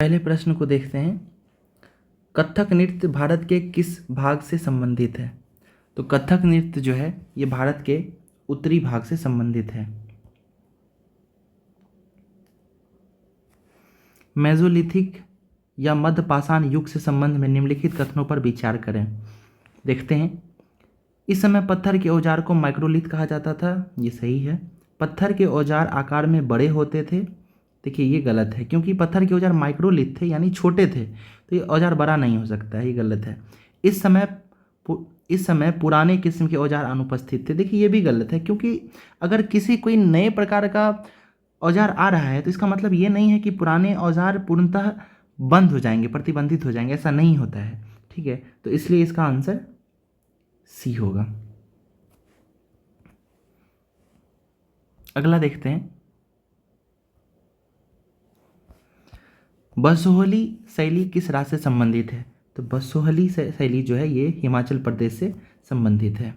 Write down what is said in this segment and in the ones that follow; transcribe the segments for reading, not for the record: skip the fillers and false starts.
पहले प्रश्न को देखते हैं। कथक नृत्य भारत के किस भाग से संबंधित है? तो कथक नृत्य जो है ये भारत के उत्तरी भाग से संबंधित है। मेसोलिथिक या मध्यपाषाण युग से संबंध में निम्नलिखित कथनों पर विचार करें। देखते हैं। इस समय पत्थर के औजार को माइक्रोलिथ कहा जाता था, ये सही है। पत्थर के औजार आकार में बड़े होते थे, देखिए ये गलत है, क्योंकि पत्थर के औजार माइक्रोलिथ थे यानी छोटे थे, तो ये औजार बड़ा नहीं हो सकता है, ये गलत है। इस समय पुराने किस्म के औजार अनुपस्थित थे, देखिए ये भी गलत है, क्योंकि अगर किसी कोई नए प्रकार का औजार आ रहा है तो इसका मतलब ये नहीं है कि पुराने औजार पूर्णतः बंद हो जाएंगे, प्रतिबंधित हो जाएंगे, ऐसा नहीं होता है। ठीक है, तो इसलिए इसका आंसर सी होगा। अगला देखते हैं। बसोहली शैली किस राज्य से संबंधित है? तो बसोहली शैली जो है ये हिमाचल प्रदेश से संबंधित है।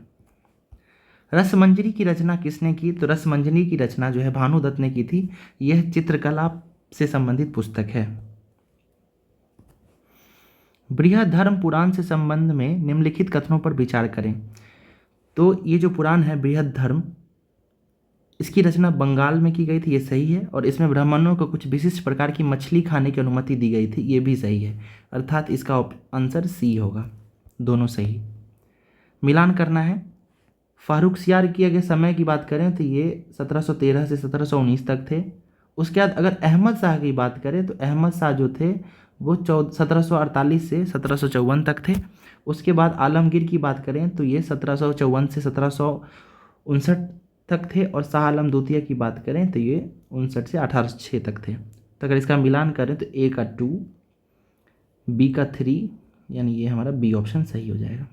रसमंजरी की रचना किसने की? तो रसमंजरी की रचना जो है भानुदत्त ने की थी। यह चित्रकला से संबंधित पुस्तक है। बृहद्धर्म पुराण से संबंध में निम्नलिखित कथनों पर विचार करें। तो ये जो पुराण है बृहद्धर्म, इसकी रचना बंगाल में की गई थी, ये सही है। और इसमें ब्राह्मणों को कुछ विशिष्ट प्रकार की मछली खाने की अनुमति दी गई थी, ये भी सही है। अर्थात इसका आंसर सी होगा, दोनों सही। मिलान करना है। फारुखसियार की अगर समय की बात करें तो ये 1713 से 1719 तक थे। उसके बाद अगर अहमद शाह की बात करें तो अहमद शाह जो थे वो 1748 से 1754 तक थे। उसके बाद आलमगीर की बात करें तो ये 1754 से 1759 तक थे। और शाह आलम द्वितीय की बात करें तो ये 59 से 1806 तक थे। तो अगर इसका मिलान करें तो ए का 2, बी का 3, यानी ये हमारा बी ऑप्शन सही हो जाएगा।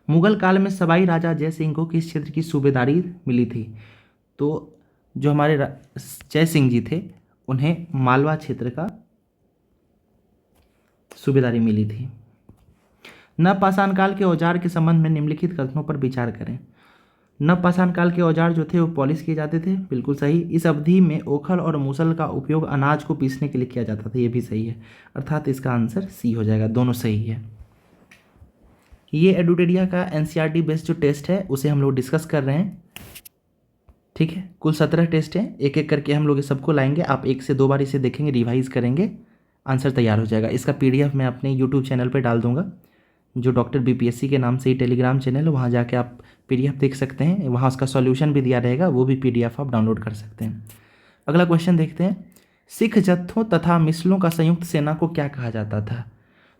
मुगल काल में सवाई राजा जय सिंह को किस क्षेत्र की सूबेदारी मिली थी? तो जो हमारे जय सिंह जी थे उन्हें मालवा क्षेत्र का सूबेदारी मिली थी। नवपाषाण काल के औजार के संबंध में निम्नलिखित कथनों पर विचार करें। नवपाषाण काल के औजार जो थे वो पॉलिश किए जाते थे, बिल्कुल सही। इस अवधि में ओखल और मूसल का उपयोग अनाज को पीसने के लिए किया जाता था, ये भी सही है। अर्थात इसका आंसर सी हो जाएगा, दोनों सही है। ये एडुटेरिया का एनसीईआरटी बेस्ड जो टेस्ट है उसे हम लोग डिस्कस कर रहे हैं। ठीक है, कुल 17 टेस्ट हैं, एक एक करके हम लोग सबको लाएंगे। आप 1 से 2 बार इसे देखेंगे, रिवाइज करेंगे, आंसर तैयार हो जाएगा। इसका पीडीएफ मैं अपने यूट्यूब चैनल पर डाल दूंगा, जो डॉक्टर बीपीएससी के नाम से ही टेलीग्राम चैनल है, वहाँ जाके आप पीडीएफ देख सकते हैं। वहाँ उसका सॉल्यूशन भी दिया रहेगा, वो भी पीडीएफ आप डाउनलोड कर सकते हैं। अगला क्वेश्चन देखते हैं। सिख जत्थों तथा मिसलों का संयुक्त सेना को क्या कहा जाता था?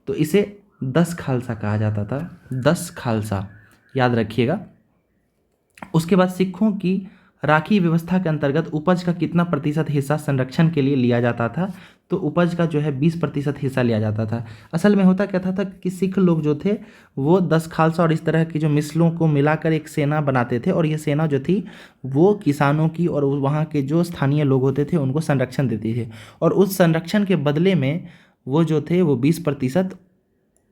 तो इसे 10 खालसा कहा जाता था, 10 खालसा, याद रखिएगा। उसके बाद सिखों की राखी व्यवस्था के अंतर्गत उपज का कितना प्रतिशत हिस्सा संरक्षण के लिए लिया जाता था? तो उपज का जो है 20% हिस्सा लिया जाता था। असल में होता क्या था कि सिख लोग जो थे वो 10 खालसा और इस तरह की जो मिसलों को मिलाकर एक सेना बनाते थे, और ये सेना जो थी वो किसानों की और वहाँ के जो स्थानीय लोग होते थे उनको संरक्षण देती थी, और उस संरक्षण के बदले में वो जो थे वो 20%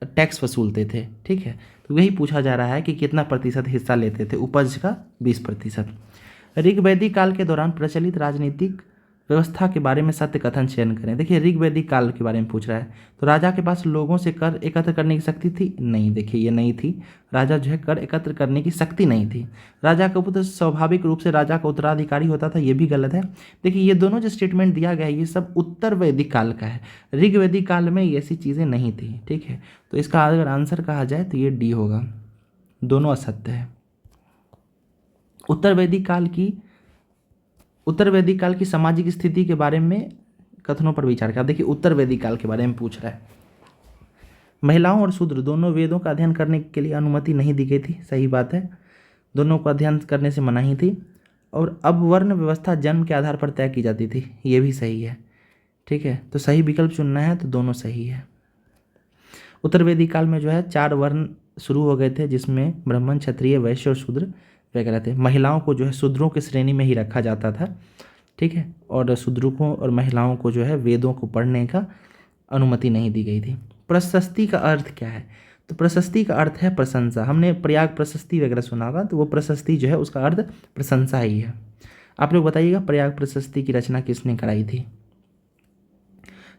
टैक्स वसूलते थे। ठीक है, तो वही पूछा जा रहा है कि कितना प्रतिशत हिस्सा लेते थे, उपज का 20%। ऋग्वैदिक काल के दौरान प्रचलित राजनीतिक व्यवस्था के बारे में सत्य कथन चयन करें। देखिए ऋग्वैदिक काल के बारे में पूछ रहा है, तो राजा के पास लोगों से कर एकत्र करने की शक्ति थी? नहीं, देखिए ये नहीं थी। राजा जो है कर एकत्र करने की शक्ति नहीं थी। राजा का पुत्र स्वाभाविक रूप से राजा का उत्तराधिकारी होता था, ये भी गलत है। देखिए ये दोनों जो स्टेटमेंट दिया गया है ये सब उत्तर वैदिक काल का है, ऋग्वैदिक काल में ये ऐसी चीज़ें नहीं थी। ठीक है, तो इसका अगर आंसर कहा जाए तो ये डी होगा, दोनों असत्य है। उत्तर वैदिक काल की सामाजिक स्थिति के बारे में कथनों पर विचार किया। देखिए उत्तर वैदिक काल के बारे में पूछ रहा है। महिलाओं और शूद्र दोनों वेदों का अध्ययन करने के लिए अनुमति नहीं दी गई थी, सही बात है, दोनों को अध्ययन करने से मनाही थी। और अब वर्ण व्यवस्था जन्म के आधार पर तय की जाती थी, ये भी सही है। ठीक है, तो सही विकल्प चुनना है, तो दोनों सही है। उत्तर वैदिक काल में जो है 4 वर्ण शुरू हो गए थे, जिसमें ब्राह्मण, क्षत्रिय, वैश्य और शूद्र वगैरह थे। महिलाओं को जो है शूद्रों की श्रेणी में ही रखा जाता था। ठीक है, और शूद्रों को और महिलाओं को जो है वेदों को पढ़ने का अनुमति नहीं दी गई थी। प्रशस्ति का अर्थ क्या है? तो प्रशस्ति का अर्थ है प्रशंसा। हमने प्रयाग प्रशस्ति वगैरह सुना होगा, तो वो प्रशस्ति जो है उसका अर्थ प्रशंसा ही है। आप लोग बताइएगा प्रयाग प्रशस्ति की रचना किसने कराई थी?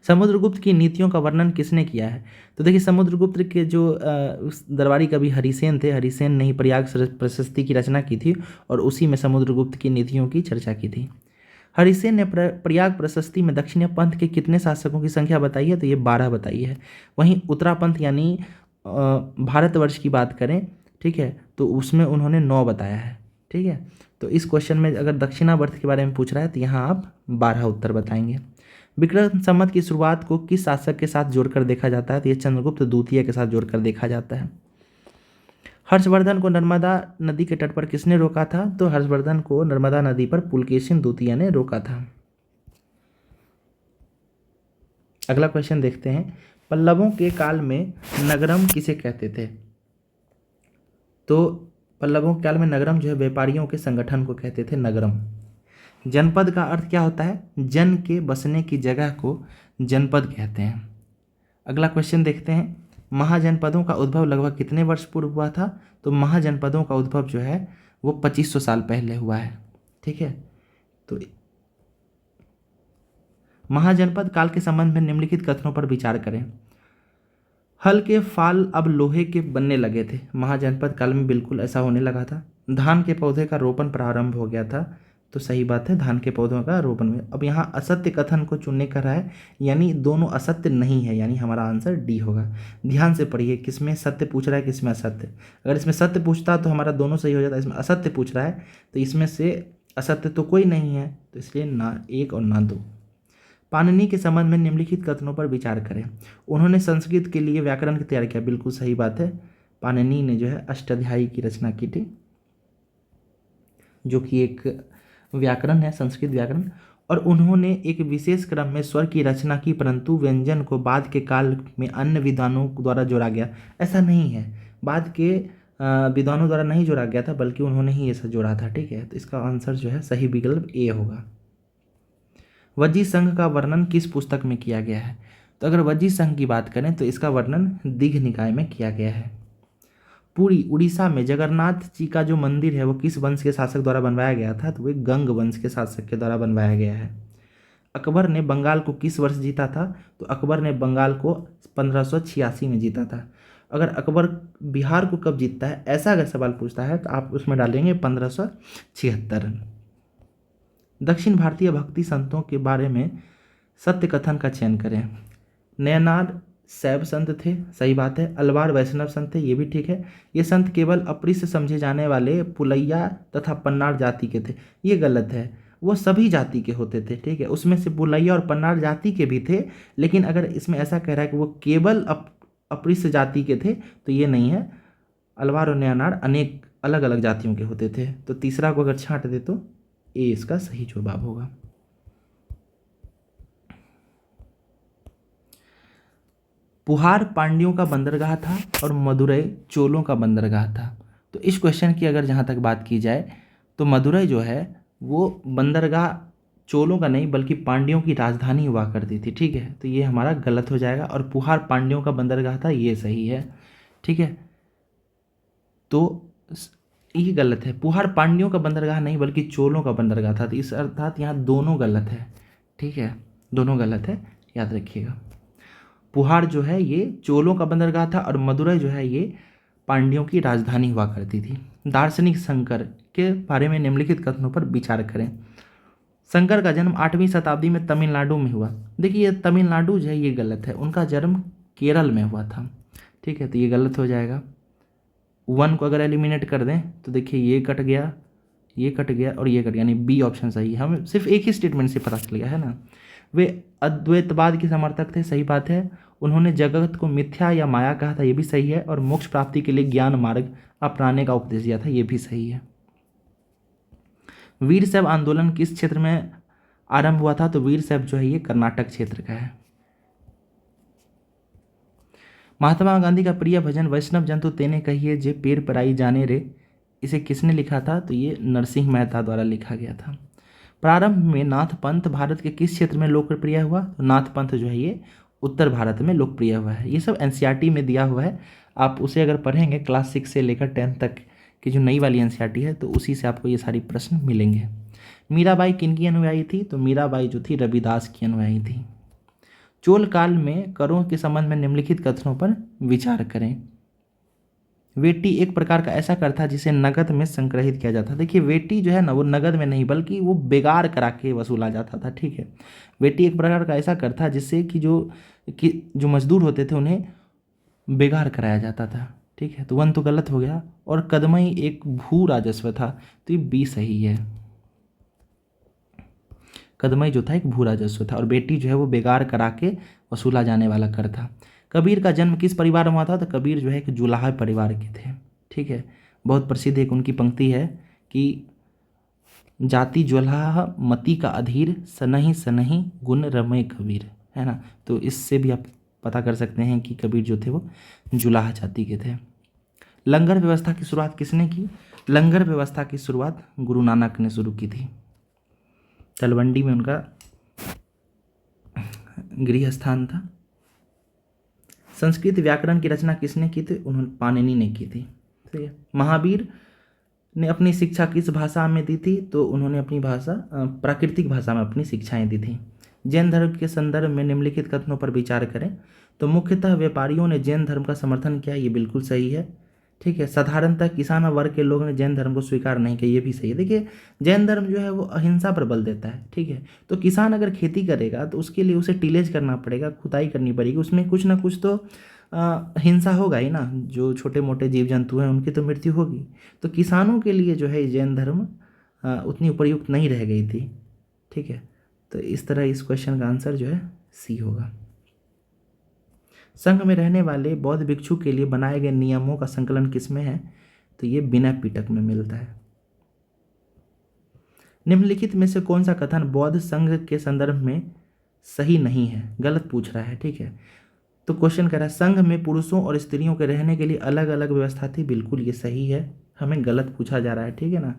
समुद्रगुप्त की नीतियों का वर्णन किसने किया है? तो देखिए समुद्रगुप्त के जो उस दरबारी कवि हरिसेन थे, हरिसेन ने ही प्रयाग प्रशस्ति की रचना की थी और उसी में समुद्रगुप्त की नीतियों की चर्चा की थी। हरिसेन ने प्रयाग प्रशस्ति में दक्षिण पंथ के कितने शासकों की संख्या बताई है? तो ये 12 बताई है। वहीं उत्तरा पंथ यानी भारतवर्ष की बात करें, ठीक है, तो उसमें उन्होंने 9 बताया है। ठीक है, तो इस क्वेश्चन में अगर दक्षिणावर्त के बारे में पूछ रहा है तो यहाँ आप 12 उत्तर बताएंगे। विक्रम संवत की शुरुआत को किस शासक के साथ जोड़कर देखा जाता है? तो ये चंद्रगुप्त द्वितीय के साथ जोड़कर देखा जाता है। हर्षवर्धन को नर्मदा नदी के तट पर किसने रोका था? तो हर्षवर्धन को नर्मदा नदी पर पुलकेशिन द्वितीय ने रोका था। अगला क्वेश्चन देखते हैं, पल्लवों के काल में नगरम किसे कहते थे? तो पल्लवों के काल में नगरम जो है व्यापारियों के संगठन को कहते थे नगरम। जनपद का अर्थ क्या होता है? जन के बसने की जगह को जनपद कहते हैं। अगला क्वेश्चन देखते हैं, महाजनपदों का उद्भव लगभग कितने वर्ष पूर्व हुआ था? तो महाजनपदों का उद्भव जो है वो 2500 साल पहले हुआ है। ठीक है, तो महाजनपद काल के संबंध में निम्नलिखित कथनों पर विचार करें। हल के फाल अब लोहे के बनने लगे थे। महाजनपद काल में बिल्कुल ऐसा होने लगा था। धान के पौधे का रोपण प्रारंभ हो गया था। तो सही बात है, धान के पौधों का रोपण में। अब यहाँ असत्य कथन को चुनने का रहा है, यानी दोनों असत्य नहीं है, यानी हमारा आंसर डी होगा। ध्यान से पढ़िए, किसमें सत्य पूछ रहा है, किसमें असत्य। अगर इसमें सत्य पूछता तो हमारा दोनों सही हो जाता है, इसमें असत्य पूछ रहा है तो इसमें से असत्य तो कोई नहीं है, तो इसलिए ना 1 और ना 2। पाणिनि के संबंध में निम्नलिखित कथनों पर विचार करें। उन्होंने संस्कृत के लिए व्याकरण तैयार किया, बिल्कुल सही बात है। पाणिनि ने जो है अष्टाध्यायी की रचना की थी, जो कि एक व्याकरण है, संस्कृत व्याकरण। और उन्होंने एक विशेष क्रम में स्वर की रचना की, परंतु व्यंजन को बाद के काल में अन्य विद्वानों द्वारा जोड़ा गया। ऐसा नहीं है, बाद के विद्वानों द्वारा नहीं जोड़ा गया था, बल्कि उन्होंने ही ऐसा जोड़ा था। ठीक है, तो इसका आंसर जो है सही विकल्प ए होगा। वज्जी संघ का वर्णन किस पुस्तक में किया गया है? तो अगर वज्जी संघ की बात करें तो इसका वर्णन दीघ निकाय में किया गया है। पुरी उड़ीसा में जगन्नाथ जी का जो मंदिर है वो किस वंश के शासक द्वारा बनवाया गया था? तो वे गंग वंश के शासक के द्वारा बनवाया गया है। अकबर ने बंगाल को किस वर्ष जीता था? तो अकबर ने बंगाल को 1586 में जीता था। अगर अकबर बिहार को कब जीतता है, ऐसा अगर सवाल पूछता है तो आप उसमें डालेंगे 1576। दक्षिण भारतीय भक्ति संतों के बारे में सत्य कथन का चयन करें। नयनार शैव संत थे, सही बात है। अलवार वैष्णव संत थे, ये भी ठीक है। ये संत केवल अपृष्ट समझे जाने वाले पुलैया तथा पन्नार जाति के थे, ये गलत है। वो सभी जाति के होते थे, ठीक है। उसमें से पुलैया और पन्नार जाति के भी थे, लेकिन अगर इसमें ऐसा कह रहा है कि वो केवल अपृष्ट जाति के थे तो ये नहीं है। अलवार और नयनार अनेक अलग अलग जातियों के होते थे। तो तीसरा को अगर छांट दे तो ए इसका सही जवाब होगा। पुहार पांड्यों का बंदरगाह था और मदुरै चोलों का बंदरगाह था। तो इस क्वेश्चन की अगर जहाँ तक बात की जाए तो मदुरै जो है वो बंदरगाह चोलों का नहीं बल्कि पांड्यों की राजधानी हुआ करती थी, ठीक है। तो ये हमारा गलत हो जाएगा और पुहार पांड्यों का बंदरगाह था, ये सही है, ठीक है। तो ये गलत है, पुहार पांड्यों का बंदरगाह नहीं बल्कि चोलों का बंदरगाह था। तो इस अर्थात यहाँ दोनों गलत है, ठीक है, दोनों गलत है, याद रखिएगा। पुहार जो है ये चोलों का बंदरगाह था और मदुरै जो है ये पांड्यों की राजधानी हुआ करती थी। दार्शनिक शंकर के बारे में निम्नलिखित कथनों पर विचार करें। शंकर का जन्म 8वीं शताब्दी में तमिलनाडु में हुआ। देखिए ये तमिलनाडु जो है ये गलत है, उनका जन्म केरल में हुआ था, ठीक है। तो ये गलत हो जाएगा। 1 को अगर एलिमिनेट कर दें तो देखिए ये कट गया, ये कट गया और ये कट गया, यानी बी ऑप्शन सही है। हमें सिर्फ एक ही स्टेटमेंट से पता चल गया है ना। वे अद्वैतवाद के समर्थक थे, सही बात है। उन्होंने जगत को मिथ्या या माया कहा था, ये भी सही है। और मोक्ष प्राप्ति के लिए ज्ञान मार्ग अपनाने का उपदेश दिया था, ये भी सही है। वीर शैव आंदोलन किस क्षेत्र में आरंभ हुआ था? तो वीर शैव जो है ये कर्नाटक क्षेत्र का है। महात्मा गांधी का प्रिय भजन वैष्णव जंतु तेने कहिए जे पेर पराई जाने रे, इसे किसने लिखा था? तो ये नरसिंह मेहता द्वारा लिखा गया था। प्रारंभ में नाथ पंथ भारत के किस क्षेत्र में लोकप्रिय हुआ? तो नाथ पंथ जो है ये उत्तर भारत में लोकप्रिय हुआ है। ये सब एनसीईआरटी में दिया हुआ है, आप उसे अगर पढ़ेंगे क्लास 6 से लेकर 10 तक की जो नई वाली एनसीईआरटी है तो उसी से आपको ये सारी प्रश्न मिलेंगे। मीराबाई किन की अनुयायी थी? तो मीराबाई जो थी रविदास की अनुयायी थी। चोल काल में करों के संबंध में निम्नलिखित कथनों पर विचार करें। वेटी एक प्रकार का ऐसा कर था जिसे नगद में संग्रहित किया जाता था। देखिए वेटी जो है ना वो नगद में नहीं बल्कि वो बेगार करा के वसूला जाता था, ठीक है। वेटी एक प्रकार का ऐसा कर था जिससे कि जो मजदूर होते थे उन्हें बेगार कराया जाता था, ठीक है। तो वन तो गलत हो गया। और कदमई एक भू राजस्व था, तो ये बी सही है। कदमई जो था एक भू राजस्व था और बेटी जो है वो बेगार करा के वसूला जाने वाला कर था। कबीर का जन्म किस परिवार में हुआ था? तो कबीर जो है एक जुलाहा परिवार के थे, ठीक है। बहुत प्रसिद्ध एक उनकी पंक्ति है कि जाति जुलाहा मति का अधीर, सनहि सनहि गुण रमय कबीर, है ना। तो इससे भी आप पता कर सकते हैं कि कबीर जो थे वो जुलाहा जाति के थे। लंगर व्यवस्था की शुरुआत किसने की? लंगर व्यवस्था की शुरुआत गुरु नानक ने शुरू की थी। तलवंडी में उनका गृह स्थान था। संस्कृत व्याकरण की रचना किसने की थी? उन्होंने पाणिनि ने की थी, ठीक है। महावीर ने अपनी शिक्षा किस भाषा में दी थी? तो उन्होंने अपनी भाषा प्राकृतिक भाषा में अपनी शिक्षाएं दी थी। जैन धर्म के संदर्भ में निम्नलिखित कथनों पर विचार करें। तो मुख्यतः व्यापारियों ने जैन धर्म का समर्थन किया, ये बिल्कुल सही है, ठीक है। साधारणतः किसान वर्ग के लोगों ने जैन धर्म को स्वीकार नहीं किया, ये भी सही है। देखिए जैन धर्म जो है वो अहिंसा पर बल देता है, ठीक है। तो किसान अगर खेती करेगा तो उसके लिए उसे टिलेज करना पड़ेगा, खुदाई करनी पड़ेगी, उसमें कुछ ना कुछ तो हिंसा होगा ही ना। जो छोटे मोटे जीव जंतु हैं उनकी तो मृत्यु होगी। तो किसानों के लिए जो है जैन धर्म उतनी उपयुक्त नहीं रह गई थी, ठीक है। तो इस तरह इस क्वेश्चन का आंसर जो है सी होगा। संघ में रहने वाले बौद्ध भिक्षु के लिए बनाए गए नियमों का संकलन किसमें है? तो ये विनय पिटक में मिलता है। निम्नलिखित में से कौन सा कथन बौद्ध संघ के संदर्भ में सही नहीं है? गलत पूछ रहा है, ठीक है। तो क्वेश्चन कह रहा है संघ में पुरुषों और स्त्रियों के रहने के लिए अलग अलग व्यवस्था थी, बिल्कुल ये सही है। हमें गलत पूछा जा रहा है, ठीक है ना।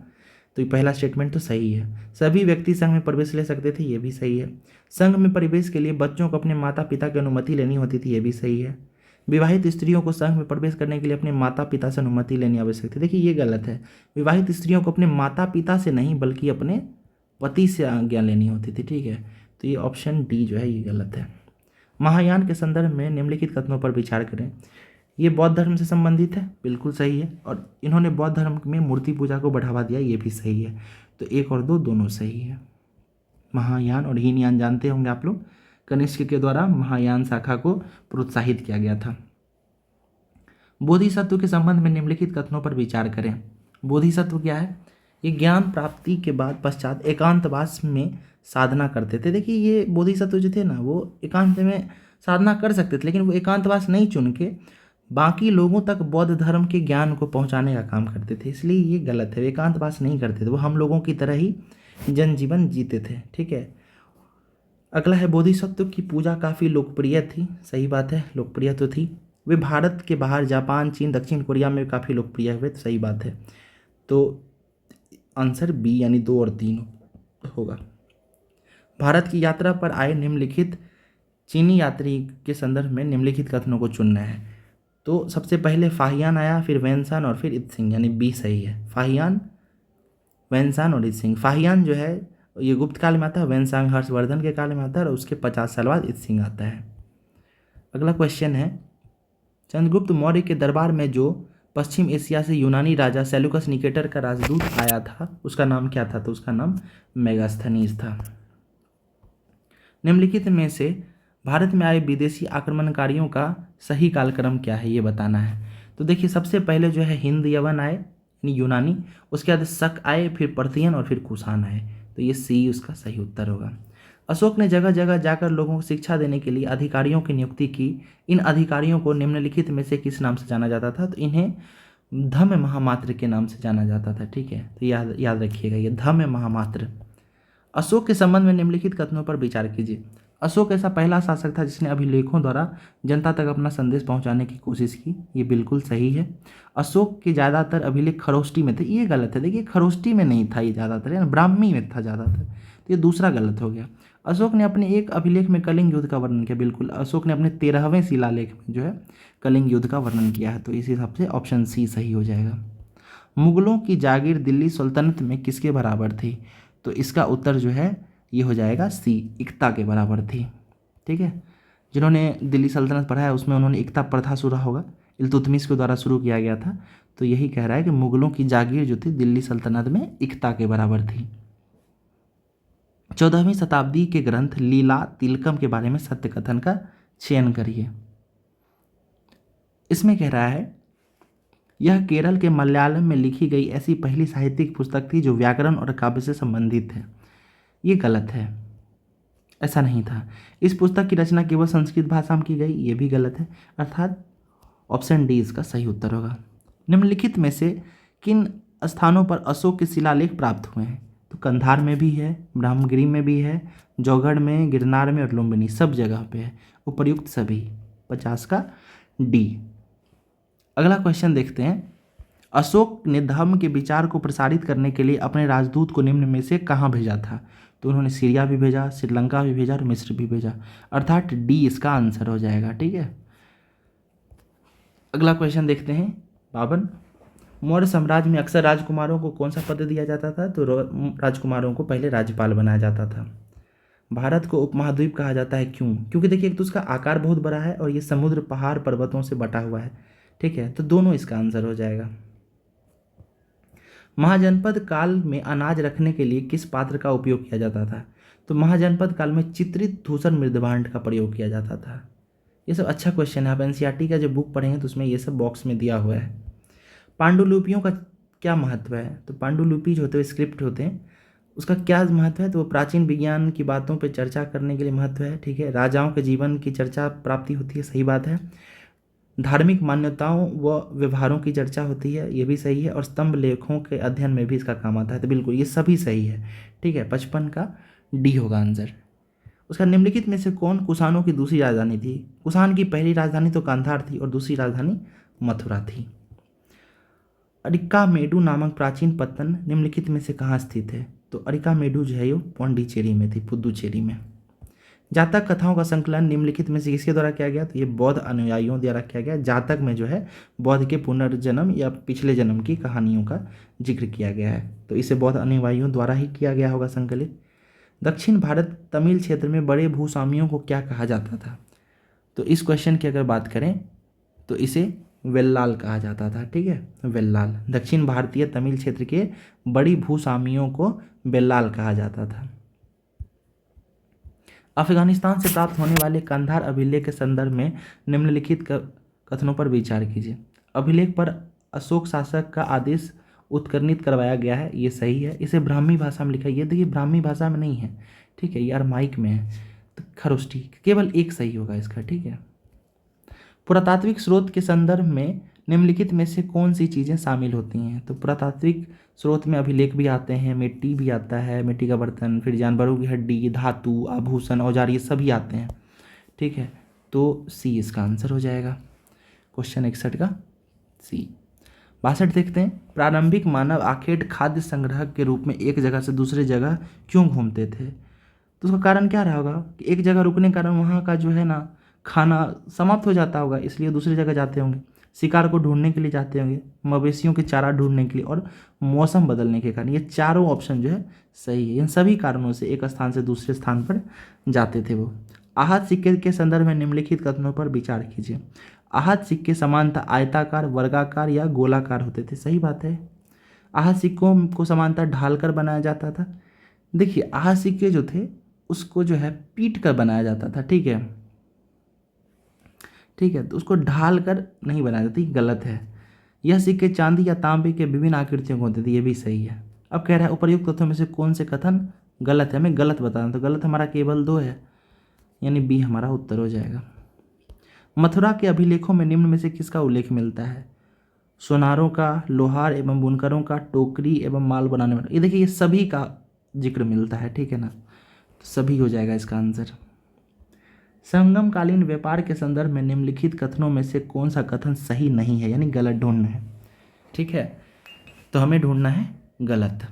तो ये पहला स्टेटमेंट तो सही है। सभी व्यक्ति संघ में प्रवेश ले सकते थे, ये भी सही है। संघ में प्रवेश के लिए बच्चों को अपने माता पिता की अनुमति लेनी होती थी, ये भी सही है। विवाहित स्त्रियों को संघ में प्रवेश करने के लिए अपने माता पिता से अनुमति लेनी आवश्यक थी, देखिए ये गलत है। विवाहित स्त्रियों को अपने माता पिता से नहीं बल्कि अपने पति से आज्ञा लेनी होती थी, ठीक है। तो ये ऑप्शन डी जो है ये गलत है। महायान के संदर्भ में निम्नलिखित कथनों पर विचार करें। ये बौद्ध धर्म से संबंधित है, बिल्कुल सही है। और इन्होंने बौद्ध धर्म में मूर्ति पूजा को बढ़ावा दिया, ये भी सही है। तो 1 और 2 दोनों सही है। महायान और हीनयान जानते होंगे आप लोग, कनिष्क के द्वारा महायान शाखा को प्रोत्साहित किया गया था। बोधिसत्व के संबंध में निम्नलिखित कथनों पर विचार करें। बोधिसत्व क्या है? ये ज्ञान प्राप्ति के बाद पश्चात एकांतवास में साधना करते थे। देखिए ये बोधिसत्व जो थे ना वो एकांत में साधना कर सकते थे, लेकिन वो एकांतवास नहीं चुन के बाकी लोगों तक बौद्ध धर्म के ज्ञान को पहुंचाने का काम करते थे, इसलिए ये गलत है। वे एकांतवास नहीं करते थे, वो हम लोगों की तरह ही जनजीवन जीते थे, ठीक है। अगला है बोधिसत्व की पूजा काफ़ी लोकप्रिय थी, सही बात है, लोकप्रिय तो थी। वे भारत के बाहर जापान, चीन, दक्षिण कोरिया में काफ़ी लोकप्रिय हुए, तो सही बात है। तो आंसर बी यानी 2 और 3 होगा। भारत की यात्रा पर आए निम्नलिखित चीनी यात्री के संदर्भ में निम्नलिखित कथनों को चुनना है। तो सबसे पहले फाहियान आया, फिर वैनसान और फिर इत्सिंग, यानी बी सही है। फाहियान, वैनसान और इत्सिंग। फाहियान जो है ये गुप्त काल में आता है, वैनसांग हर्षवर्धन के काल में आता है और उसके 50 साल बाद इत्सिंग आता है। अगला क्वेश्चन है चंद्रगुप्त मौर्य के दरबार में जो पश्चिम एशिया से यूनानी राजा सेल्यूकस निकेटर का राजदूत आया था उसका नाम क्या था? तो उसका नाम मेगास्थनीज था। निम्नलिखित में से भारत में आए विदेशी आक्रमणकारियों का सही कालक्रम क्या है, ये बताना है। तो देखिए सबसे पहले जो है हिंद यवन आए यानी यूनानी, उसके बाद शक आए, फिर पर्थियन और फिर कुषाण आए। तो ये सी उसका सही उत्तर होगा। अशोक ने जगह जगह जाकर लोगों को शिक्षा देने के लिए अधिकारियों की नियुक्ति की। इन अधिकारियों को निम्नलिखित में से किस नाम से जाना जाता था? तो इन्हें धम्म महामात्र के नाम से जाना जाता था, ठीक है। तो याद रखिएगा ये धम्म महामात्र। अशोक के संबंध में निम्नलिखित कथनों पर विचार कीजिए। अशोक ऐसा पहला शासक था जिसने अभिलेखों द्वारा जनता तक अपना संदेश पहुंचाने की कोशिश की, ये बिल्कुल सही है। अशोक के ज़्यादातर अभिलेख खरोष्टी में थे, ये गलत है। देखिए खरोष्टी में नहीं था ये ज़्यादातर, यानी ब्राह्मी में था ज़्यादातर, तो ये दूसरा गलत हो गया। अशोक ने अपने एक अभिलेख में कलिंग युद्ध का वर्णन किया, बिल्कुल अशोक ने अपने 13वें शिलालेख में जो है कलिंग युद्ध का वर्णन किया है, तो इस हिसाब से ऑप्शन सी सही हो जाएगा। मुगलों की जागीर दिल्ली सल्तनत में किसके बराबर थी? तो इसका उत्तर जो है ये हो जाएगा सी, इक्ता के बराबर थी, ठीक है। जिन्होंने दिल्ली सल्तनत पढ़ा है उसमें उन्होंने इक्ता प्रथा सुना होगा, इल्तुतमिश के द्वारा शुरू किया गया था। तो यही कह रहा है कि मुगलों की जागीर जो थी दिल्ली सल्तनत में इक्ता के बराबर थी। 14वीं शताब्दी के ग्रंथ लीला तिलकम के बारे में सत्य कथन का चयन करिए। इसमें कह रहा है यह केरल के मलयालम में लिखी गई ऐसी पहली साहित्यिक पुस्तक थी जो व्याकरण और काव्य से संबंधित है। ये गलत है, ऐसा नहीं था। इस पुस्तक की रचना केवल संस्कृत भाषा में की गई, ये भी गलत है। अर्थात ऑप्शन डी इसका सही उत्तर होगा। निम्नलिखित में से किन स्थानों पर अशोक के शिलालेख प्राप्त हुए हैं? तो कंधार में भी है, ब्रह्मगिरी में भी है, जौगढ़ में, गिरनार में और लुम्बिनी, सब जगह पे है। उपर्युक्त सभी 50 का डी। अगला क्वेश्चन देखते हैं। अशोक ने धर्म के विचार को प्रसारित करने के लिए अपने राजदूत को निम्न में से कहाँ भेजा था? तो उन्होंने सीरिया भी भेजा, श्रीलंका भी भेजा और मिस्र भी भेजा। अर्थात डी इसका आंसर हो जाएगा। ठीक है, अगला क्वेश्चन देखते हैं। 52, मौर्य साम्राज्य में अक्सर राजकुमारों को कौन सा पद दिया जाता था? तो राजकुमारों को पहले राज्यपाल बनाया जाता था। भारत को उपमहाद्वीप कहा जाता है, क्यों? क्योंकि देखिए एक तो उसका आकार बहुत बड़ा है और ये समुद्र, पहाड़, पर्वतों से बटा हुआ है। ठीक है, तो दोनों इसका आंसर हो जाएगा। महाजनपद काल में अनाज रखने के लिए किस पात्र का उपयोग किया जाता था? तो महाजनपद काल में चित्रित धूसर मृदभांड का प्रयोग किया जाता था। ये सब अच्छा क्वेश्चन है, आप एनसीईआरटी का जब बुक पढ़ेंगे तो उसमें ये सब बॉक्स में दिया हुआ है। पांडुलिपियों का क्या महत्व है? तो पांडुलिपि जो होते हैं स्क्रिप्ट होते हैं, उसका क्या महत्व है? तो वो प्राचीन विज्ञान की बातों पर चर्चा करने के लिए महत्व है। ठीक है, राजाओं के जीवन की चर्चा प्राप्ति होती है, सही बात है। धार्मिक मान्यताओं व व्यवहारों की चर्चा होती है, ये भी सही है। और स्तंभ लेखों के अध्ययन में भी इसका काम आता है, तो बिल्कुल ये सभी सही है। ठीक है, 55 का डी होगा आंसर। उसका निम्नलिखित में से कौन कुषाणों की दूसरी राजधानी थी? कुषाण की पहली राजधानी तो कांधार थी और दूसरी राजधानी मथुरा थी। अरिकामेडु नामक प्राचीन पत्तन निम्नलिखित में से कहाँ स्थित है? तो अरिकामेडु जो है वो पौंडीचेरी में थी, पुदुचेरी में। जातक कथाओं का संकलन निम्नलिखित में से किसके द्वारा किया गया? तो ये बौद्ध अनुयायियों द्वारा किया गया। जातक में जो है बौद्ध के पुनर्जन्म या पिछले जन्म की कहानियों का जिक्र किया गया है, तो इसे बौद्ध अनुयायियों द्वारा ही किया गया होगा संकलित। दक्षिण भारत तमिल क्षेत्र में बड़े भूस्वामियों को क्या कहा जाता था? तो इस क्वेश्चन की अगर बात करें तो इसे वेल्लाल कहा जाता था। ठीक है, वेल्लाल। दक्षिण भारतीय तमिल क्षेत्र के बड़ी भूस्वामियों को वेल्लाल कहा जाता था। अफगानिस्तान से प्राप्त होने वाले कंधार अभिलेख के संदर्भ में निम्नलिखित कथनों पर विचार कीजिए। अभिलेख पर अशोक शासक का आदेश उत्कीर्णित करवाया गया है, ये सही है। इसे ब्राह्मी भाषा में लिखा है, ये देखिए ब्राह्मी भाषा में नहीं है। ठीक है, ये अरमाइक में है, तो खरोष्ठी, केवल एक सही होगा इसका। ठीक है, पुरातात्विक स्रोत के संदर्भ में निम्नलिखित में से कौन सी चीज़ें शामिल होती हैं? तो पुरातात्विक स्रोत में अभिलेख भी आते हैं, मिट्टी भी आता है, मिट्टी का बर्तन, फिर जानवरों की हड्डी, धातु, आभूषण, औजार, ये सभी आते हैं। ठीक है, तो सी इसका आंसर हो जाएगा। क्वेश्चन 61 का सी। 62 देखते हैं। प्रारंभिक मानव आखेट खाद्य संग्रहक के रूप में एक जगह से दूसरे जगह क्यों घूमते थे? तो उसका कारण क्या रहा होगा कि एक जगह रुकने के कारण वहाँ का जो है ना खाना समाप्त हो जाता होगा, इसलिए दूसरी जगह जाते होंगे। शिकार को ढूंढने के लिए जाते होंगे, मवेशियों के चारा ढूंढने के लिए, और मौसम बदलने के कारण। ये चारों ऑप्शन जो है सही है। इन सभी कारणों से एक स्थान से दूसरे स्थान पर जाते थे वो। आहत सिक्के के संदर्भ में निम्नलिखित कथनों पर विचार कीजिए। आहत सिक्के सामान्यतः आयताकार, वर्गाकार या गोलाकार होते थे, सही बात है। आहत सिक्कों को सामान्यतः ढालकर बनाया जाता था। देखिए आहत सिक्के जो थे उसको जो है पीट कर बनाया जाता था। ठीक है, ठीक है, तो उसको ढाल कर नहीं बनाया जाती, गलत है। यह सिक्के चांदी या तांबे के विभिन्न आकृतियों को होते थे, ये भी सही है। अब कह रहा है उपर्युक्त कथनों में से कौन से कथन गलत है? हमें गलत बताना, तो गलत हमारा केवल 2 है, यानी बी हमारा उत्तर हो जाएगा। मथुरा के अभिलेखों में निम्न में से किसका उल्लेख मिलता है? सोनारों का, लोहार एवं बुनकरों का, टोकरी एवं माल बनाने वाला। ये देखिए ये सभी का जिक्र मिलता है। ठीक है ना, तो सभी हो जाएगा इसका आंसर। संगमकालीन व्यापार के संदर्भ में निम्नलिखित कथनों में से कौन सा कथन सही नहीं है, यानी गलत ढूंढना है। ठीक है, तो हमें ढूंढना है गलत।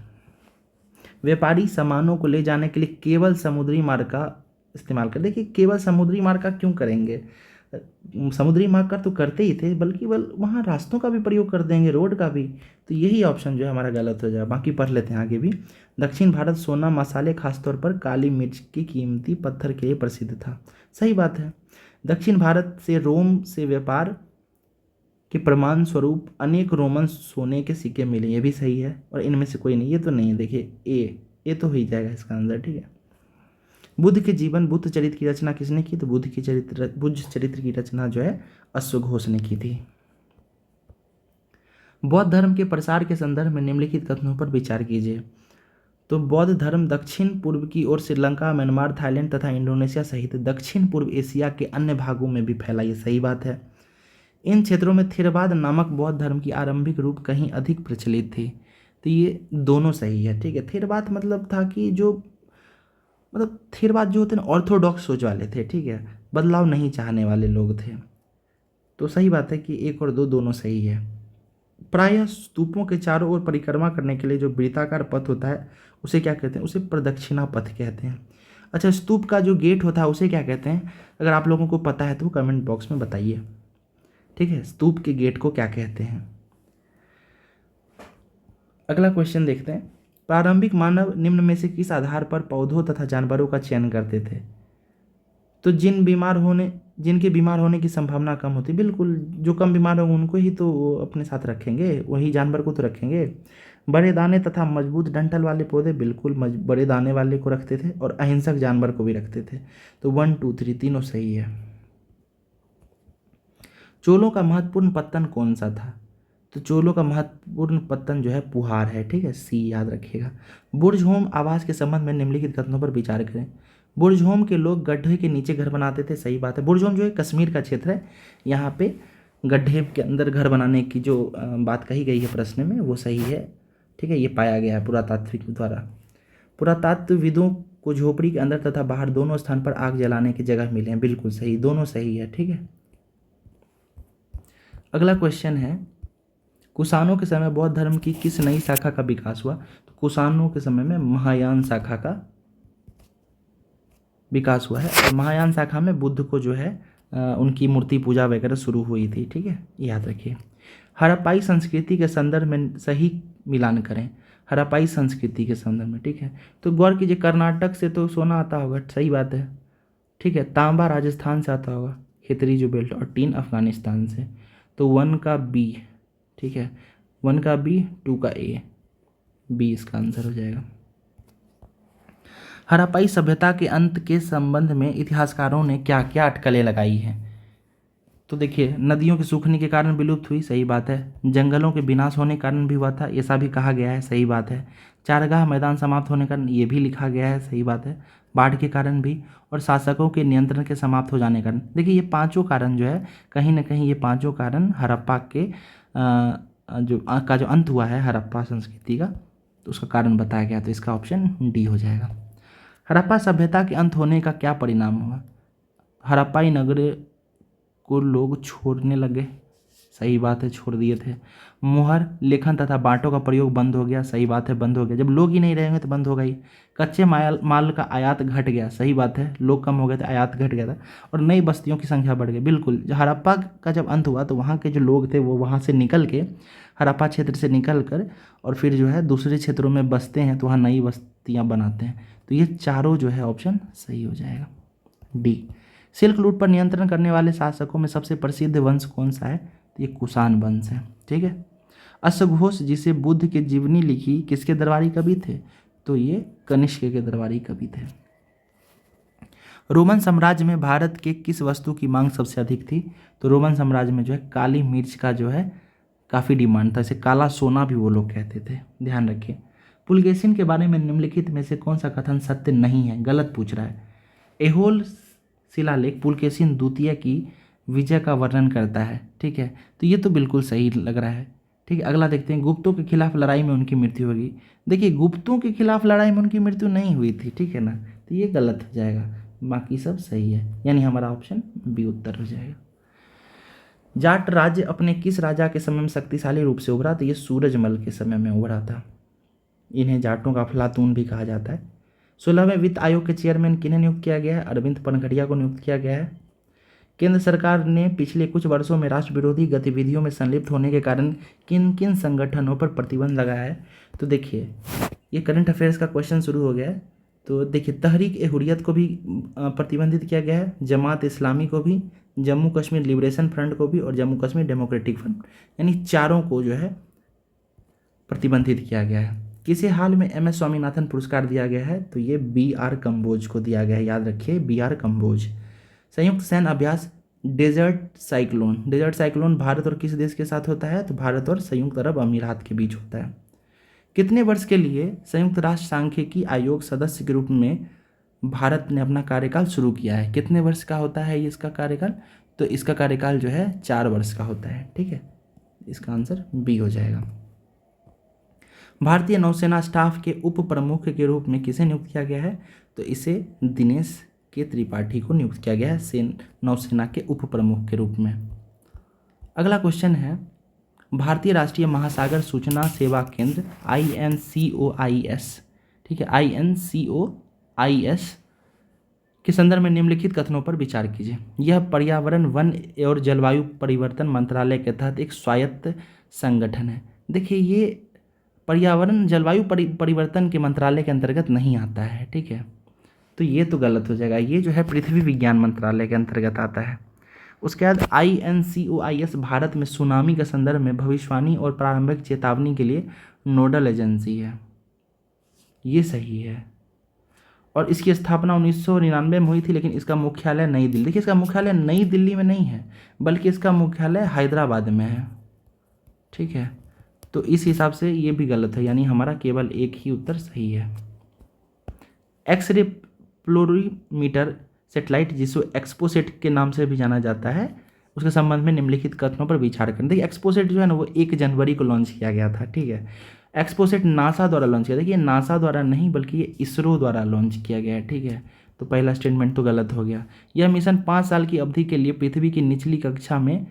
व्यापारी सामानों को ले जाने के लिए केवल समुद्री मार्ग का इस्तेमाल कर। देखिए केवल समुद्री मार्ग का क्यों करेंगे? समुद्री मार्ग का तो करते ही थे, बल्कि वहाँ रास्तों का भी प्रयोग कर देंगे, रोड का भी। तो यही ऑप्शन जो है हमारा गलत हो जाएगा। बाकी पढ़ लेते हैं आगे भी। दक्षिण भारत सोना, मसाले, खासतौर पर काली मिर्च की कीमती पत्थर के लिए प्रसिद्ध था, सही बात है। दक्षिण भारत से रोम से व्यापार के प्रमाण स्वरूप अनेक रोमन सोने के सिक्के मिले, ये भी सही है। और इनमें से कोई नहीं, ये तो नहीं है। देखिए ए तो हो ही जाएगा इसका आंसर, ठीक है। बुद्ध के जीवन बुद्ध चरित्र की रचना किसने की? तो बुद्ध चरित्र की रचना जो है अश्वघोष ने की थी। बौद्ध धर्म के प्रसार के संदर्भ में निम्नलिखित कथनों पर विचार कीजिए। तो बौद्ध धर्म दक्षिण पूर्व की ओर श्रीलंका, म्यांमार, थाईलैंड तथा इंडोनेशिया सहित दक्षिण पूर्व एशिया के अन्य भागों में भी फैला, ये सही बात है। इन क्षेत्रों में थेरवाद नामक बौद्ध धर्म की आरंभिक रूप कहीं अधिक प्रचलित थी। तो ये दोनों सही है, ठीक है। थेरवाद मतलब था कि जो मतलब थेरवाद जो होते हैं ऑर्थोडॉक्स सोच वाले थे, ठीक है, बदलाव नहीं चाहने वाले लोग थे। तो सही बात है कि 1 और 2 दोनों सही है। प्रायः स्तूपों के चारों ओर परिक्रमा करने के लिए जो वृत्ताकार पथ होता है उसे क्या कहते हैं? उसे प्रदक्षिणा पथ कहते हैं। अच्छा, स्तूप का जो गेट होता है उसे क्या कहते हैं? अगर आप लोगों को पता है तो कमेंट बॉक्स में बताइए, ठीक है। स्तूप के गेट को क्या कहते हैं? अगला क्वेश्चन देखते हैं। प्रारंभिक मानव निम्न में से किस आधार पर पौधों तथा जानवरों का चयन करते थे? तो जिनके बीमार होने की संभावना कम होती, बिल्कुल जो कम बीमार होंगे उनको ही तो वो अपने साथ रखेंगे, वही जानवर को तो रखेंगे। बड़े दाने तथा मजबूत डंठल वाले पौधे, बिल्कुल बड़े दाने वाले को रखते थे, और अहिंसक जानवर को भी रखते थे। तो 1 2 3 तीनों सही है। चोलों का महत्वपूर्ण पत्तन कौन सा था? तो चोलों का महत्वपूर्ण पत्तन जो है पुहार है, ठीक है, सी याद रखिएगा। बुर्जहोम आवास के संबंध में निम्नलिखित कथनों पर विचार करें। बुर्जहोम के लोग गड्ढे के नीचे घर बनाते थे, सही बात है। बुर्जहोम जो है कश्मीर का क्षेत्र है, यहाँ पे गड्ढे के अंदर घर बनाने की जो बात कही गई है प्रश्न में वो सही है, ठीक है। ये पाया गया है पुरातात्विक द्वारा। पुरातत्वविदों को झोपड़ी के अंदर तथा बाहर दोनों स्थान पर आग जलाने की जगह मिले हैं, बिल्कुल सही, दोनों सही है, ठीक है। अगला क्वेश्चन है, कुषाणों के समय बौद्ध धर्म की किस नई शाखा का विकास हुआ? तो कुषाणों के समय में महायान शाखा का विकास हुआ है, और महायान शाखा में बुद्ध को जो है उनकी मूर्ति पूजा वगैरह शुरू हुई थी, ठीक है, याद रखिए। हड़प्पाई संस्कृति के संदर्भ में सही मिलान करें। हड़प्पाई संस्कृति के संदर्भ में, ठीक है। तो गौर कीजिए, कर्नाटक से तो सोना आता होगा, सही बात है, ठीक है। तांबा राजस्थान से आता होगा, खितरी जो बेल्ट, और टीन अफगानिस्तान से। तो 1 का बी, ठीक है, 1 का बी, 2 का ए, बी इसका आंसर हो जाएगा। हड़प्पाई सभ्यता के अंत के संबंध में इतिहासकारों ने क्या क्या अटकलें लगाई हैं? तो देखिए, नदियों के सूखने के कारण विलुप्त हुई, सही बात है। जंगलों के विनाश होने के कारण भी हुआ था, ऐसा भी कहा गया है, सही बात है। चारगाह मैदान समाप्त होने के कारण, ये भी लिखा गया है, सही बात है। बाढ़ के कारण भी, और शासकों के नियंत्रण के समाप्त हो जाने के कारण। देखिए, ये पांचों कारण जो है कहीं ना कहीं, ये पांचों कारण हड़प्पा के जो अंत हुआ है हड़प्पा संस्कृति का, तो उसका कारण बताया गया। तो इसका ऑप्शन डी हो जाएगा। हड़प्पा सभ्यता के अंत होने का क्या परिणाम हुआ? हड़प्पाई नगर को लोग छोड़ने लगे, सही बात है, छोड़ दिए थे। मुहर, लेखन तथा बांटों का प्रयोग बंद हो गया, सही बात है, बंद हो गया। जब लोग ही नहीं रहेंगे तो बंद होगा ही। कच्चे माल का आयात घट गया, सही बात है, लोग कम हो गए थे, आयात घट गया था। और नई बस्तियों की संख्या बढ़ गई, बिल्कुल। हड़प्पा का जब अंत हुआ तो वहाँ के जो लोग थे वो वहाँ से निकल के, हड़प्पा क्षेत्र से निकल कर, और फिर जो है दूसरे क्षेत्रों में बसते हैं, तो वहाँ नई बस्तियाँ बनाते हैं। तो ये चारों जो है ऑप्शन सही हो जाएगा, डी। सिल्क रूट पर नियंत्रण करने वाले शासकों में सबसे प्रसिद्ध वंश कौन सा है? तो ये कुषाण वंश है, ठीक है। अश्वघोष जिसे बुद्ध की जीवनी लिखी, किसके दरबारी कवि थे? तो ये कनिष्क के दरबारी कवि थे। रोमन साम्राज्य में भारत के किस वस्तु की मांग सबसे अधिक थी? तो रोमन साम्राज्य में जो है काली मिर्च का जो है काफ़ी डिमांड था, इसे काला सोना भी वो लोग कहते थे, ध्यान रखिए। पुलकेशिन के बारे में निम्नलिखित में से कौन सा कथन सत्य नहीं है, गलत पूछ रहा है? एहोल शिलालेख पुलकेशिन द्वितीय की विजय का वर्णन करता है, ठीक है, तो ये तो बिल्कुल सही लग रहा है, ठीक है। अगला देखते हैं, गुप्तों के खिलाफ लड़ाई में उनकी मृत्यु होगी। देखिए, गुप्तों के खिलाफ लड़ाई में उनकी मृत्यु नहीं हुई थी, ठीक है ना, तो ये गलत हो जाएगा, बाकी सब सही है, यानी हमारा ऑप्शन बी उत्तर हो जाएगा। जाट राज्य अपने किस राजा के समय में शक्तिशाली रूप से उभरा? तो ये सूरजमल के समय में उभरा था। इन्हें जाटों का अफलातून भी कहा जाता है। 16वें वित्त आयोग के चेयरमैन किन्हें नियुक्त किया गया है? अरविंद पनघड़िया को नियुक्त किया गया है। केंद्र सरकार ने पिछले कुछ वर्षों में राष्ट्र विरोधी गतिविधियों में संलिप्त होने के कारण किन किन संगठनों पर प्रतिबंध लगाया है? तो देखिए, ये करंट अफेयर्स का क्वेश्चन शुरू हो गया है, तो देखिए तहरीक ए हुर्रियत को भी प्रतिबंधित किया गया है, जमात इस्लामी को भी, जम्मू कश्मीर लिबरेशन फ्रंट को भी और जम्मू कश्मीर डेमोक्रेटिक फ्रंट, यानी चारों को जो है प्रतिबंधित किया गया है। किसे हाल में MS स्वामीनाथन पुरस्कार दिया गया है? तो ये BR कंबोज को दिया गया है, याद रखिए BR कंबोज। संयुक्त सैन्य अभ्यास डेजर्ट साइक्लोन भारत और किस देश के साथ होता है? तो भारत और संयुक्त अरब अमीरात के बीच होता है। कितने वर्ष के लिए संयुक्त राष्ट्र सांख्यिकी आयोग सदस्य के रूप में भारत ने अपना कार्यकाल शुरू किया है? कितने वर्ष का होता है ये इसका कार्यकाल? तो इसका कार्यकाल जो है 4 वर्ष का होता है। ठीक है, इसका आंसर B हो जाएगा। भारतीय नौसेना स्टाफ के उप प्रमुख के रूप में किसे नियुक्त किया गया है? तो इसे दिनेश के त्रिपाठी को नियुक्त किया गया है नौसेना के उप प्रमुख के रूप में। अगला क्वेश्चन है, भारतीय राष्ट्रीय महासागर सूचना सेवा केंद्र INCOIS, ठीक है, INCOIS के संदर्भ में निम्नलिखित कथनों पर विचार कीजिए। यह पर्यावरण, वन और जलवायु परिवर्तन मंत्रालय के तहत एक स्वायत्त संगठन है। देखिए ये पर्यावरण जलवायु परिवर्तन के मंत्रालय के अंतर्गत नहीं आता है। ठीक है, तो ये तो गलत हो जाएगा, ये जो है पृथ्वी विज्ञान मंत्रालय के अंतर्गत आता है। उसके बाद INCOIS भारत में सुनामी के संदर्भ में भविष्यवाणी और प्रारंभिक चेतावनी के लिए नोडल एजेंसी है, ये सही है। और इसकी स्थापना 1999 में हुई थी, लेकिन इसका मुख्यालय नई दिल्ली, देखिए इसका मुख्यालय नई दिल्ली में नहीं है बल्कि इसका मुख्यालय हैदराबाद में है। ठीक है, तो इस हिसाब से ये भी गलत है, यानी हमारा केवल एक ही उत्तर सही है। एक्सरे फ्लोरीमीटर सेटेलाइट, जिसको एक्सपोसेट के नाम से भी जाना जाता है, उसके संबंध में निम्नलिखित कथनों पर विचार करें। देखिए एक्सपोसेट जो है ना वो 1 जनवरी को लॉन्च किया गया था। ठीक है, एक्सपोसेट नासा द्वारा लॉन्च किया। देखिए नासा द्वारा नहीं बल्कि ये इसरो द्वारा लॉन्च किया गया है। ठीक है, तो पहला स्टेटमेंट तो गलत हो गया। यह मिशन 5 साल की अवधि के लिए पृथ्वी की निचली कक्षा में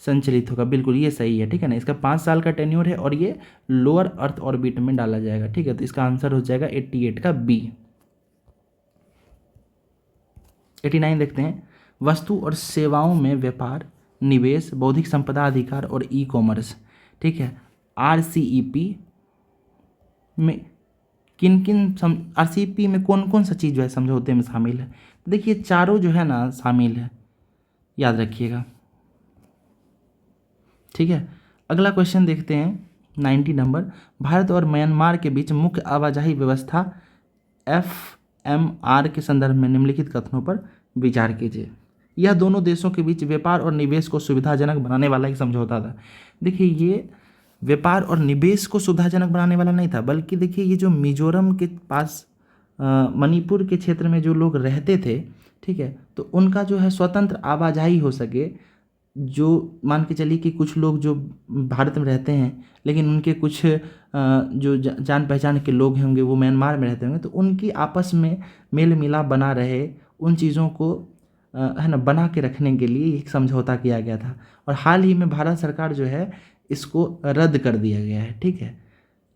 संचलित होगा, बिल्कुल ये सही है। ठीक है ना, इसका 5 साल का टेन्योर है और ये लोअर अर्थ ऑर्बिट में डाला जाएगा। ठीक है, तो इसका आंसर हो जाएगा 88 का B। 89 देखते हैं, वस्तु और सेवाओं में व्यापार, निवेश, बौद्धिक संपदा अधिकार और ई-कॉमर्स। ठीक है, RCEP में RCEP में कौन कौन सा चीज़ जो है समझौते में शामिल है? तो देखिए चारों जो है ना शामिल है, याद रखिएगा। ठीक है, अगला क्वेश्चन देखते हैं 90 नंबर, भारत और म्यांमार के बीच मुख्य आवाजाही व्यवस्था FMR के संदर्भ में निम्नलिखित कथनों पर विचार कीजिए। यह दोनों देशों के बीच व्यापार और निवेश को सुविधाजनक बनाने वाला एक समझौता था। देखिए ये व्यापार और निवेश को सुविधाजनक बनाने वाला नहीं था, बल्कि देखिए ये जो मिजोरम के पास मणिपुर के क्षेत्र में जो लोग रहते थे, ठीक है, तो उनका जो है स्वतंत्र आवाजाही हो सके। जो मान के चलिए कि कुछ लोग जो भारत में रहते हैं लेकिन उनके कुछ जो जान पहचान के लोग होंगे वो म्यांमार में रहते होंगे, तो उनकी आपस में मेल मिलाप बना रहे, उन चीज़ों को है ना बना के रखने के लिए एक समझौता किया गया था। और हाल ही में भारत सरकार जो है इसको रद्द कर दिया गया है। ठीक है,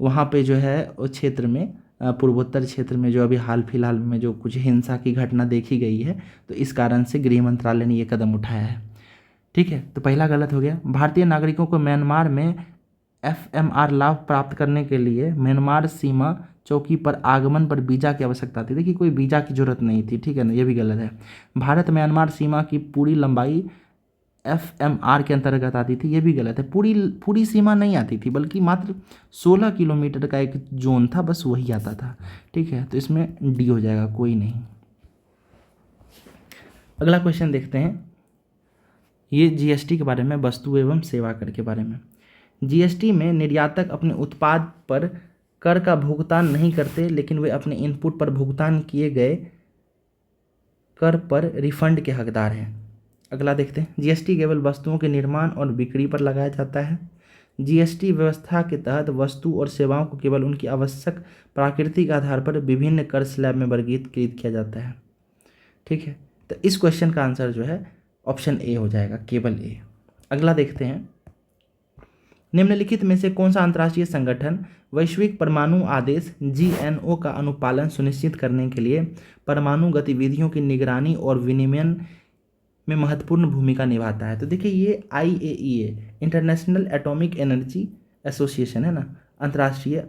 वहाँ पे जो है उस क्षेत्र में पूर्वोत्तर क्षेत्र में जो अभी हाल फिलहाल में जो कुछ हिंसा की घटना देखी गई है, तो इस कारण से गृह मंत्रालय ने ये कदम उठाया है। ठीक है, तो पहला गलत हो गया। भारतीय नागरिकों को म्यांमार में FMR लाभ प्राप्त करने के लिए म्यांमार सीमा चौकी पर आगमन पर वीज़ा की आवश्यकता थी। देखिए कोई वीज़ा की जरूरत नहीं थी। ठीक है ना, ये भी गलत है। भारत म्यांमार सीमा की पूरी लंबाई FMR के अंतर्गत आती थी, ये भी गलत है। पूरी सीमा नहीं आती थी, बल्कि मात्र 16 किलोमीटर का एक जोन था, बस वही आता था। ठीक है, तो इसमें D हो जाएगा, कोई नहीं। अगला क्वेश्चन देखते हैं, ये GST के बारे में, वस्तु एवं सेवा कर के बारे में। GST में निर्यातक अपने उत्पाद पर कर का भुगतान नहीं करते, लेकिन वे अपने इनपुट पर भुगतान किए गए कर पर रिफंड के हकदार हैं। अगला देखते हैं, GST केवल वस्तुओं के निर्माण और बिक्री पर लगाया जाता है। GST व्यवस्था के तहत वस्तु और सेवाओं को केवल उनकी आवश्यक प्राकृतिक आधार पर विभिन्न कर स्लैब में वर्गीकृत किया जाता है। ठीक है, तो इस क्वेश्चन का आंसर जो है ऑप्शन A हो जाएगा, केवल A। अगला देखते हैं, निम्नलिखित में से कौन सा अंतर्राष्ट्रीय संगठन वैश्विक परमाणु आदेश GNO का अनुपालन सुनिश्चित करने के लिए परमाणु गतिविधियों की निगरानी और विनियमन में महत्वपूर्ण भूमिका निभाता है? तो देखिए ये IAEA international atomic energy association है ना, अंतर्राष्ट्रीय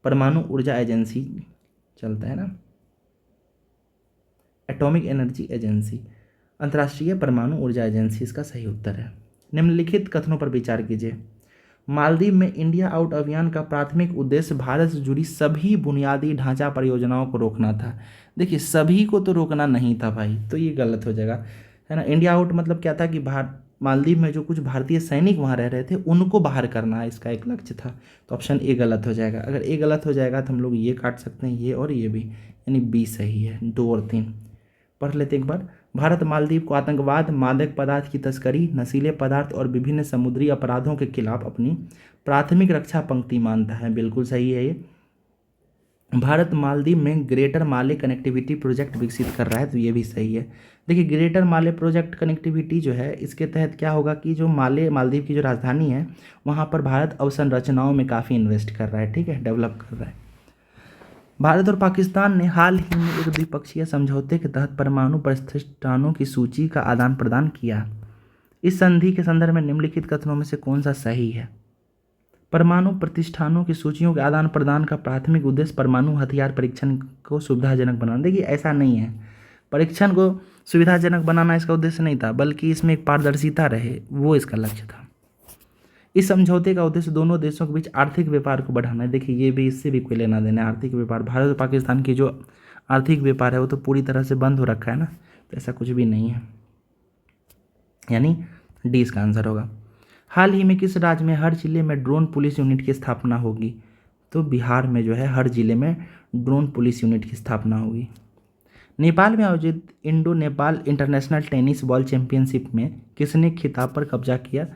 परमाणु ऊर्जा एजेंसी चलता है ना। एटॉमिक एनर्जी एजेंसी, अंतर्राष्ट्रीय परमाणु ऊर्जा एजेंसी इसका सही उत्तर है। निम्नलिखित कथनों पर विचार कीजिए। मालदीव में इंडिया आउट अभियान का प्राथमिक उद्देश्य भारत से जुड़ी सभी बुनियादी ढांचा परियोजनाओं को रोकना था। देखिए, सभी को तो रोकना नहीं था भाई, तो ये गलत हो जाएगा, है ना। इंडिया आउट मतलब क्या था कि मालदीव में जो कुछ भारतीय सैनिक वहाँ रह रहे थे उनको बाहर करना है, इसका एक लक्ष्य था। तो ऑप्शन ए गलत हो जाएगा। अगर ए गलत हो जाएगा तो हम लोग ये काट सकते हैं, ये और ये भी, यानी बी सही है। 2 और 3 पढ़ लेते एक बार। भारत मालदीव को आतंकवाद, मादक पदार्थ की तस्करी, नशीले पदार्थ और विभिन्न समुद्री अपराधों के खिलाफ अपनी प्राथमिक रक्षा पंक्ति मानता है। बिल्कुल सही है ये। भारत मालदीव में ग्रेटर माले कनेक्टिविटी प्रोजेक्ट विकसित कर रहा है, तो ये भी सही है। देखिए, ग्रेटर माले प्रोजेक्ट कनेक्टिविटी जो है, इसके तहत क्या होगा कि जो मालदीव की जो राजधानी है वहाँ पर भारत अवसंरचनाओं में काफ़ी इन्वेस्ट कर रहा है, ठीक है, डेवलप कर रहा है। भारत और पाकिस्तान ने हाल ही में एक द्विपक्षीय समझौते के तहत परमाणु प्रतिष्ठानों की सूची का आदान प्रदान किया। इस संधि के संदर्भ में निम्नलिखित कथनों में से कौन सा सही है? परमाणु प्रतिष्ठानों की सूचियों के आदान प्रदान का प्राथमिक उद्देश्य परमाणु हथियार परीक्षण को सुविधाजनक बनाना। देखिए, ऐसा नहीं है, परीक्षण को सुविधाजनक बनाना इसका उद्देश्य नहीं था, बल्कि इसमें एक पारदर्शिता रहे, वो इसका लक्ष्य था। इस समझौते का उद्देश्य दोनों देशों के बीच आर्थिक व्यापार को बढ़ाना है। देखिए, ये भी, इससे भी कोई लेना देना है। आर्थिक व्यापार, भारत और पाकिस्तान की जो आर्थिक व्यापार है वो तो पूरी तरह से बंद हो रखा है ना, तो ऐसा कुछ भी नहीं है, यानी डी इसका आंसर होगा। हाल ही में किस राज्य में हर जिले में ड्रोन पुलिस यूनिट की स्थापना होगी? तो बिहार में जो है हर जिले में ड्रोन पुलिस यूनिट की स्थापना होगी। नेपाल में आयोजित Indo Nepal international tennis ball championship में किसने खिताब पर कब्जा किया?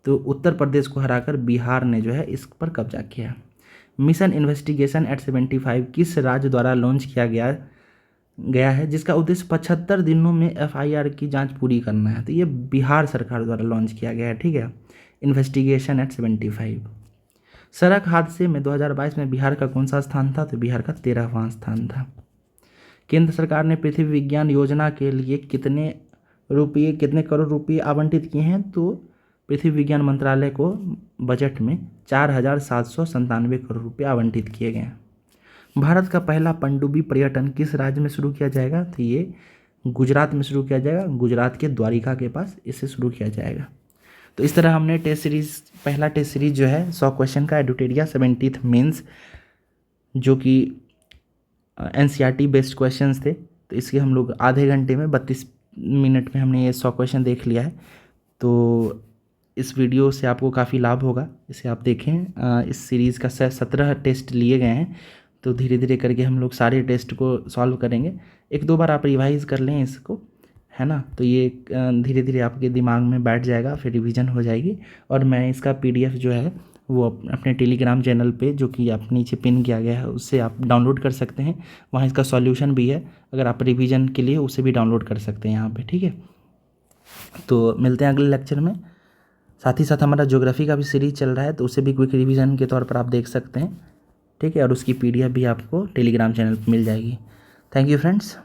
तो उत्तर प्रदेश को हराकर बिहार ने जो है इस पर कब्जा किया। मिशन इन्वेस्टिगेशन एट 75 किस राज्य द्वारा लॉन्च किया गया है, जिसका उद्देश्य 75 दिनों में FIR की जांच पूरी करना है? तो ये बिहार सरकार द्वारा लॉन्च किया गया है, ठीक है, इन्वेस्टिगेशन एट 75। सड़क हादसे में 2022 में बिहार का कौन सा स्थान था? तो बिहार का 13वां स्थान था। केंद्र सरकार ने पृथ्वी विज्ञान योजना के लिए कितने करोड़ रुपये आवंटित किए हैं? तो पृथ्वी विज्ञान मंत्रालय को बजट में 4,797 करोड़ रुपये आवंटित किए गए हैं। भारत का पहला पनडुब्बी पर्यटन किस राज्य में शुरू किया जाएगा? तो ये गुजरात में शुरू किया जाएगा, गुजरात के द्वारिका के पास इसे शुरू किया जाएगा। तो इस तरह हमने पहला टेस्ट सीरीज जो है 100 क्वेश्चन का एडुटेरिया 70th मेंस, जो कि NCERT बेस्ड क्वेश्चंस थे, तो इसके हम लोग आधे घंटे में 32 मिनट में हमने ये 100 क्वेश्चन देख लिया है। तो इस वीडियो से आपको काफ़ी लाभ होगा, इसे आप देखें। इस सीरीज़ का 17 टेस्ट लिए गए हैं, तो धीरे धीरे करके हम लोग सारे टेस्ट को सॉल्व करेंगे। 1-2 बार आप रिवाइज़ कर लें इसको, है ना, तो ये धीरे धीरे आपके दिमाग में बैठ जाएगा, फिर रिवीजन हो जाएगी। और मैं इसका PDF जो है वो अपने टेलीग्राम चैनल पे, जो कि आप नीचे पिन किया गया है, उससे आप डाउनलोड कर सकते हैं। वहाँ इसका सॉल्यूशन भी है, अगर आप रिवीजन के लिए उसे भी डाउनलोड कर सकते हैं यहाँ पे, ठीक है। तो मिलते हैं अगले लेक्चर में। साथ ही साथ हमारा ज्योग्राफी का भी सीरीज चल रहा है, तो उसे भी क्विक रिवीजन के तौर पर आप देख सकते हैं, ठीक है। और उसकी PDF भी आपको टेलीग्राम चैनल पर मिल जाएगी। Thank you friends.